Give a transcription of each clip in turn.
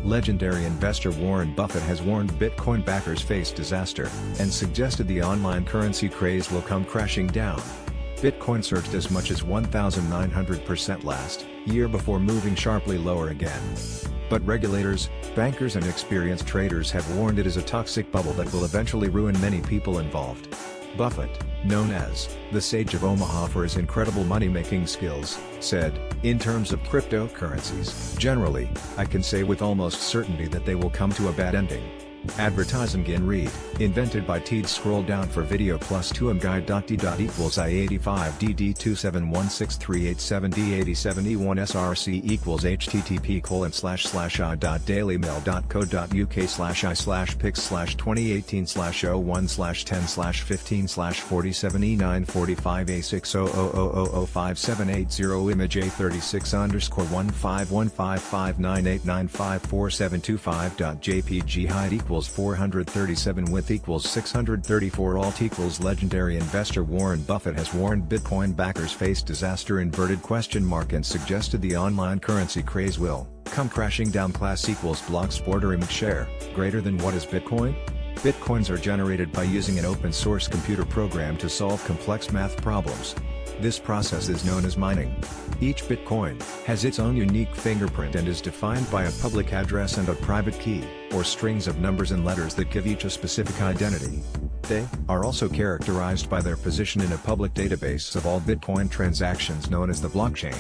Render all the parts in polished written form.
Legendary investor Warren Buffett has warned Bitcoin backers face disaster, and suggested the online currency craze will come crashing down. Bitcoin surged as much as 1,900% last year before moving sharply lower again. But regulators, bankers and experienced traders have warned it is a toxic bubble that will eventually ruin many people involved. Buffett, known as the Sage of Omaha for his incredible money-making skills, said, "In terms of cryptocurrencies, generally, I can say with almost certainty that they will come to a bad ending." Advertising in read, invented by Teed. Scroll down for video plus 2mguide.d. equals I85DD2716387D87E1 SRC equals http://dailymel.co.uk/i/pics/2018/01010/10/15/47E945A60000578 image836_1515989947225.jpg height equals 437 width equals 634 alt equals Legendary investor Warren Buffett has warned Bitcoin backers face disaster and suggested the online currency craze will come crashing down. Class equals blocks bordering share greater than what is Bitcoin? Bitcoins are generated by using an open source computer program to solve complex math problems. This process is known as mining. Each Bitcoin has its own unique fingerprint and is defined by a public address and a private key, or strings of numbers and letters that give each a specific identity. They are also characterized by their position in a public database of all Bitcoin transactions known as the blockchain.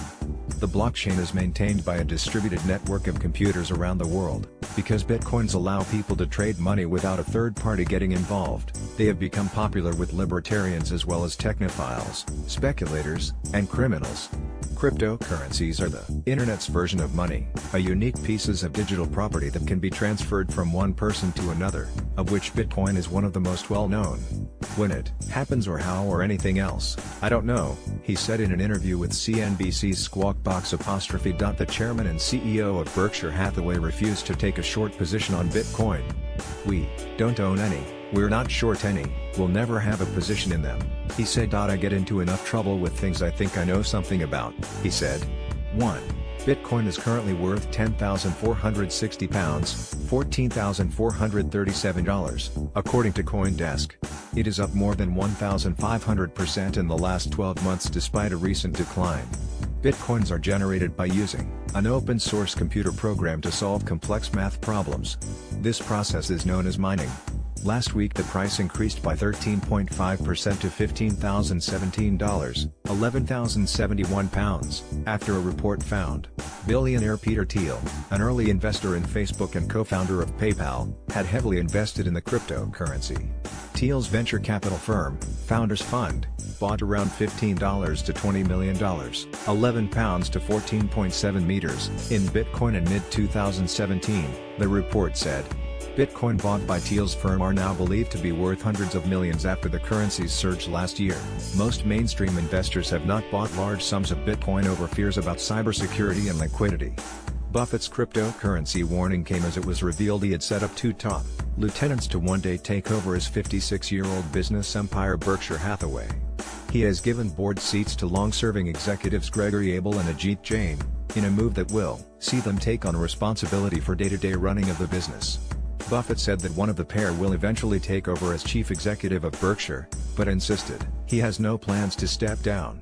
The blockchain is maintained by a distributed network of computers around the world. Because Bitcoins allow people to trade money without a third party getting involved, they have become popular with libertarians as well as technophiles, speculators, and criminals. Cryptocurrencies are the internet's version of money, a unique pieces of digital property that can be transferred from one person to another, of which Bitcoin is one of the most well-known. When it happens or how or anything else, I don't know, he said in an interview with CNBC's Squawk Box apostrophe. The chairman and CEO of Berkshire Hathaway refused to take a short position on Bitcoin. "We don't own any, we're not short any, we'll never have a position in them," he said. "I get into enough trouble with things I think I know something about," he said. 1. Bitcoin is currently worth £10,460, $14,437, according to CoinDesk. It is up more than 1,500% in the last 12 months despite a recent decline. Bitcoins are generated by using an open-source computer program to solve complex math problems. This process is known as mining. Last week the price increased by 13.5% to $15,017, £11,071, after a report found billionaire Peter Thiel, an early investor in Facebook and co-founder of PayPal, had heavily invested in the cryptocurrency. Thiel's venture capital firm, Founders Fund, bought around $15 to $20 million, £11 to 14.7 meters, in Bitcoin in mid-2017, the report said. Bitcoin bought by Thiel's firm are now believed to be worth hundreds of millions after the currency's surge last year. Most mainstream investors have not bought large sums of Bitcoin over fears about cybersecurity and liquidity. Buffett's cryptocurrency warning came as it was revealed he had set up two top lieutenants to one day take over his 56-year-old business empire Berkshire Hathaway. He has given board seats to long-serving executives Gregory Abel and Ajit Jain, in a move that will see them take on responsibility for day-to-day running of the business. Buffett said that one of the pair will eventually take over as chief executive of Berkshire, but insisted he has no plans to step down.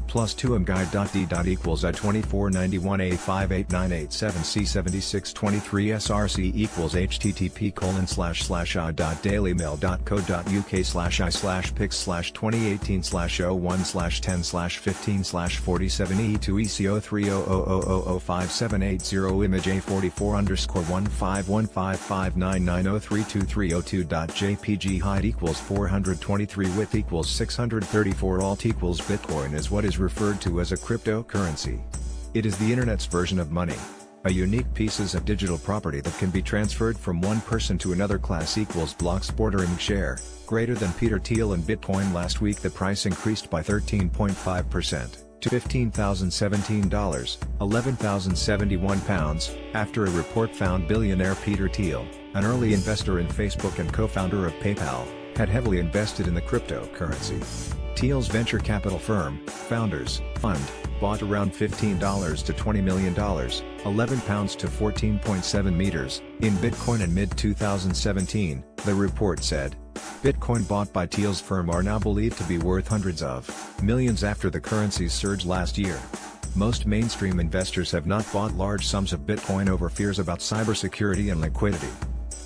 Plus 2mguide.d. equals I2491A58987C7623 SRC equals http://dailymel.co.uk/pics/2018/01/10/15/47E2EC030000578 image A44_1515599032302.jpg height equals 423 width equals 634 alt equals Bitcoin is what is referred to as a cryptocurrency. It is the internet's version of money, a unique pieces of digital property that can be transferred from one person to another. Class equals blocks bordering share greater than Peter Thiel and Bitcoin. Last week the price increased by 13.5% to $15,017, £11,071, after a report found billionaire Peter Thiel, an early investor in Facebook and co-founder of PayPal, had heavily invested in the cryptocurrency. Thiel's venture capital firm, Founders Fund, bought around $15 to $20 million, 11 pounds to 14.7 meters, in Bitcoin in mid-2017, the report said. Bitcoin bought by Thiel's firm are now believed to be worth hundreds of millions after the currency's surge last year. Most mainstream investors have not bought large sums of Bitcoin over fears about cybersecurity and liquidity.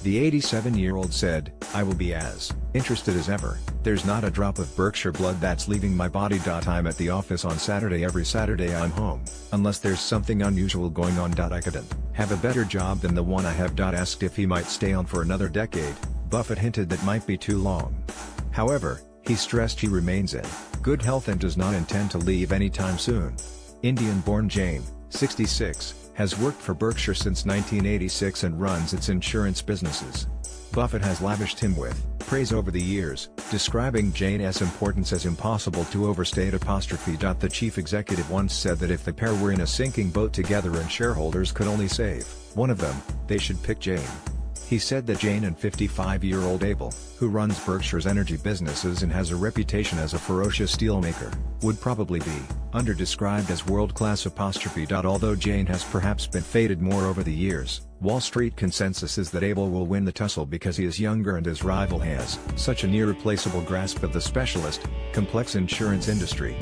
The 87-year-old said, "I will be as interested as ever. There's not a drop of Berkshire blood that's leaving my body. I'm at the office on Saturday. Every Saturday I'm home, unless there's something unusual going on. I couldn't have a better job than the one I have." Asked if he might stay on for another decade, Buffett hinted that might be too long. However, he stressed he remains in good health and does not intend to leave anytime soon. Indian-born Jane, 66, has worked for Berkshire since 1986 and runs its insurance businesses. Buffett has lavished him with praise over the years, describing Jane's importance as impossible to overstate. The chief executive once said that if the pair were in a sinking boat together and shareholders could only save one of them, they should pick Jane. He said that Jane and 55-year-old Abel, who runs Berkshire's energy businesses and has a reputation as a ferocious steelmaker, would probably be under-described as world-class. Although Jane has perhaps been faded more over the years, Wall Street consensus is that Abel will win the tussle because he is younger and his rival has such an irreplaceable grasp of the specialist, complex insurance industry.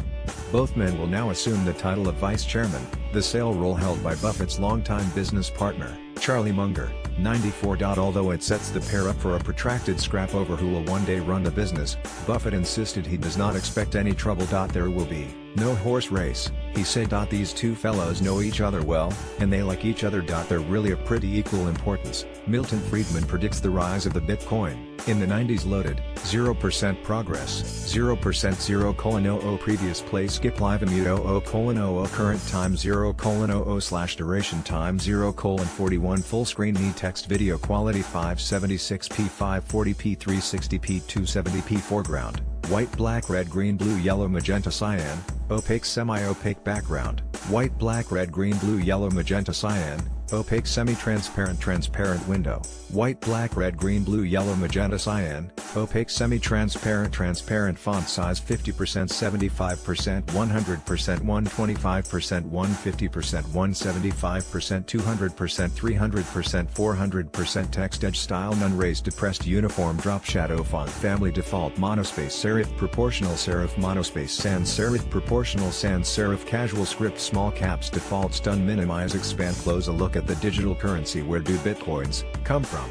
Both men will now assume the title of vice chairman, the sale role held by Buffett's longtime business partner, Charlie Munger, 94. Although it sets the pair up for a protracted scrap over who will one day run the business, Buffett insisted he does not expect any trouble. There will be no horse race, he said. These two fellows know each other well, and they like each other. They're really of pretty equal importance. Milton Friedman predicts the rise of the Bitcoin. In the 90s loaded, 0% progress, 0% 0:00 previous play skip live immute 00:00 current time 0:00 duration time 0:41 full screen need text video quality 576p 540p 360p 270p foreground, white black red green blue yellow magenta cyan, opaque semi-opaque background, white black red green blue yellow magenta cyan, opaque semi-transparent transparent window, white black red green blue yellow magenta cyan, opaque semi-transparent transparent font size 50% 75% 100% 125% 150% 175% 200% 300% 400% text edge style none raised depressed uniform drop shadow font family default monospace serif proportional serif monospace sans serif proportional sans serif casual script small caps default stun minimize expand close. A look at the digital currency. Where do bitcoins come from?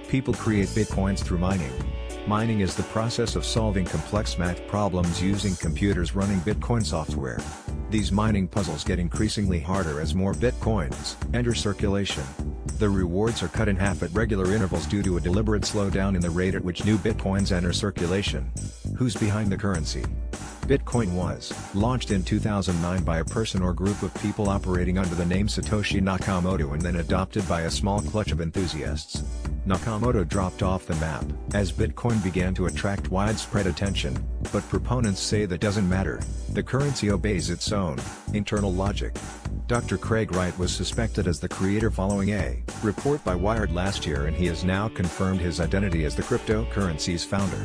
People create bitcoins through mining. Mining is the process of solving complex math problems using computers running Bitcoin software. These mining puzzles get increasingly harder as more bitcoins enter circulation. The rewards are cut in half at regular intervals due to a deliberate slowdown in the rate at which new bitcoins enter circulation. Who's behind the currency? Bitcoin was launched in 2009 by a person or group of people operating under the name Satoshi Nakamoto and then adopted by a small clutch of enthusiasts. Nakamoto dropped off the map as Bitcoin began to attract widespread attention, but proponents say that doesn't matter. The currency obeys its own internal logic. Dr. Craig Wright was suspected as the creator following a report by Wired last year, and he has now confirmed his identity as the cryptocurrency's founder.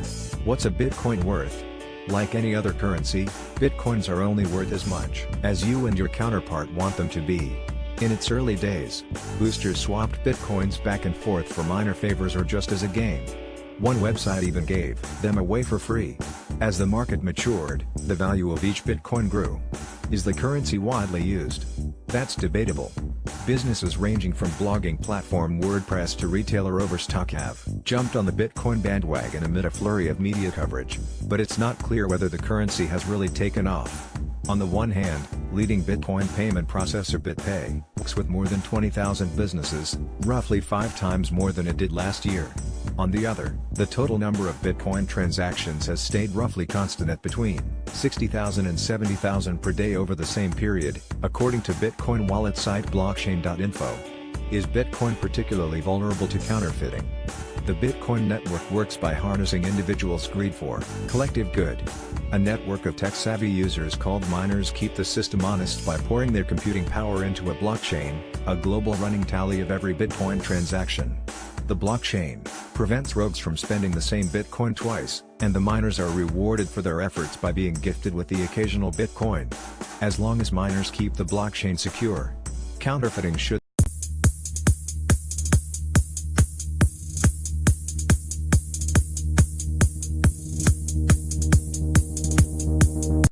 What's a Bitcoin worth? Like any other currency, Bitcoins are only worth as much as you and your counterpart want them to be. In its early days, boosters swapped Bitcoins back and forth for minor favors or just as a game. One website even gave them away for free. As the market matured, the value of each Bitcoin grew. Is the currency widely used? That's debatable. Businesses ranging from blogging platform WordPress to retailer Overstock have jumped on the Bitcoin bandwagon amid a flurry of media coverage, but it's not clear whether the currency has really taken off. On the one hand, leading Bitcoin payment processor BitPay works with more than 20,000 businesses, roughly 5 times more than it did last year. On the other, the total number of Bitcoin transactions has stayed roughly constant at between 60,000 and 70,000 per day over the same period, according to Bitcoin wallet site blockchain.info. Is Bitcoin particularly vulnerable to counterfeiting? The Bitcoin network works by harnessing individuals' greed for collective good. A network of tech-savvy users called miners keep the system honest by pouring their computing power into a blockchain, a global running tally of every Bitcoin transaction. The blockchain prevents rogues from spending the same Bitcoin twice, and the miners are rewarded for their efforts by being gifted with the occasional Bitcoin. As long as miners keep the blockchain secure, counterfeiting should